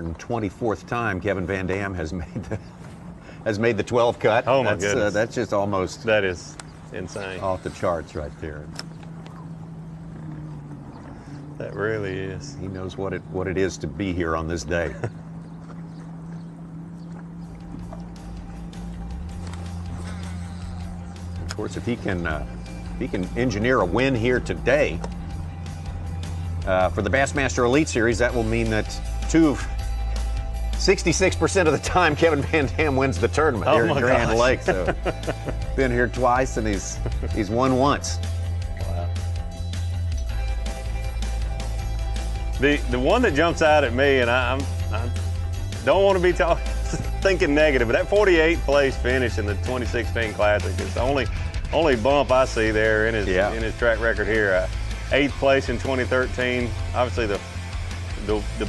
124th time Kevin VanDam has made the 12 cut. Oh my goodness. That's just almost That is insane. off the charts right there. That really is. He knows what it is to be here on this day. Of course, if he can engineer a win here today for the Bassmaster Elite Series, that will mean that 66% of the time Kevin VanDam wins the tournament here in Grand gosh. Lake. So been here twice and he's won once. Wow. The one that jumps out at me, and I don't want to be thinking negative, but that 48th place finish in the 2016 Classic is the only bump I see there in his track record here. 8th place in 2013, obviously the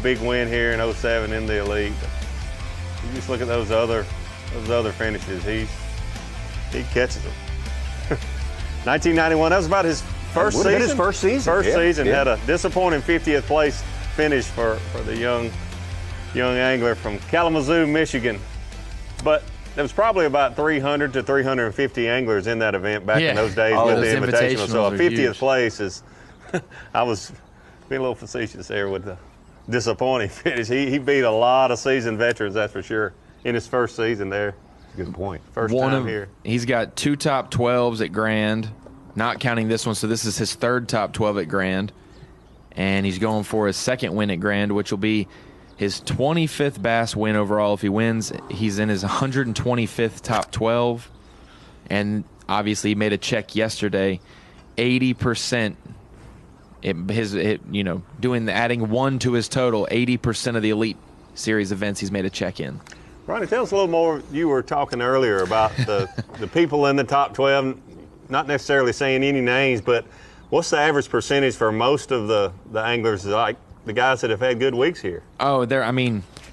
big win here in 07 in the Elite. You just look at those other finishes. He catches them. 1991. That was about his first season. His first season. First season had a disappointing 50th place finish for the young angler from Kalamazoo, Michigan. But there was probably about 300 to 350 anglers in that event back in those days with the Invitational. So a 50th place is. I was being a little facetious there with the disappointing finish. He beat a lot of seasoned veterans, that's for sure, in his first season there. Good point. First time here. He's got 2 top 12s at Grand, not counting this one, so this is his 3rd top 12 at Grand. And he's going for his 2nd win at Grand, which will be his 25th Bass win overall. If he wins, he's in his 125th top 12. And obviously he made a check yesterday, 80%. Adding 1 to his total, 80% of the Elite Series events he's made a check in. Ronnie, tell us a little more. You were talking earlier about the people in the top 12, not necessarily saying any names, but what's the average percentage for most of the anglers, like the guys that have had good weeks here? Oh,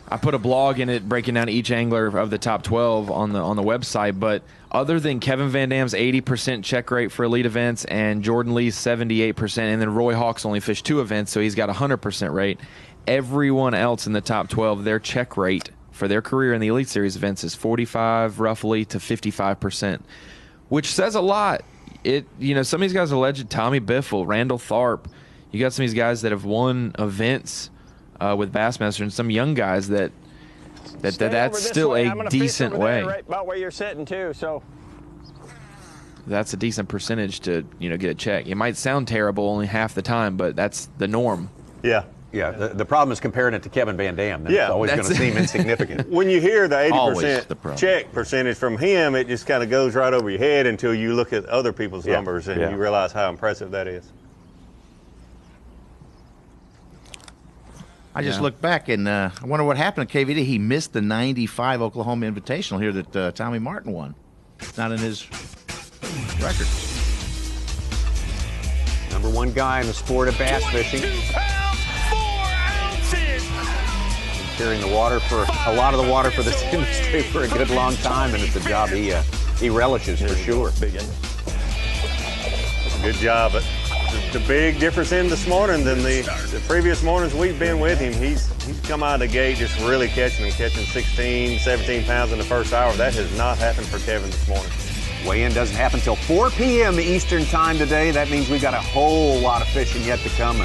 I put a blog in it breaking down each angler of the top 12 on the website, but other than Kevin VanDam's 80% check rate for Elite events and Jordan Lee's 78%, and then Roy Hawks only fished 2 events, so he's got a 100% rate, everyone else in the top 12, their check rate for their career in the Elite Series events is 45 roughly to 55%, which says a lot. Some of these guys are legend. Tommy Biffle, Randall Tharp. You got some of these guys that have won events with Bassmaster, and some young guys that's still a decent way. Right about where you're sitting too, so that's a decent percentage to get a check. It might sound terrible only half the time, but that's the norm. Yeah. The problem is comparing it to Kevin VanDam. It's always going to seem insignificant. When you hear the 80% check percentage from him, it just kind of goes right over your head until you look at other people's numbers and you realize how impressive that is. I just looked back and I wonder what happened to KVD. He missed the 95 Oklahoma Invitational here that Tommy Martin won. It's not in his record. #1 guy in the sport of bass fishing. 2 pounds, 4 ounces. Carrying a lot of the water for this industry for a good long time, and it's a job he relishes for sure. Good job. But the big difference in this morning than the previous mornings we've been with him, he's come out of the gate just really catching 16, 17 pounds in the first hour. That has not happened for Kevin this morning. Weigh-in doesn't happen until 4 p.m. Eastern time today. That means we've got a whole lot of fishing yet to come.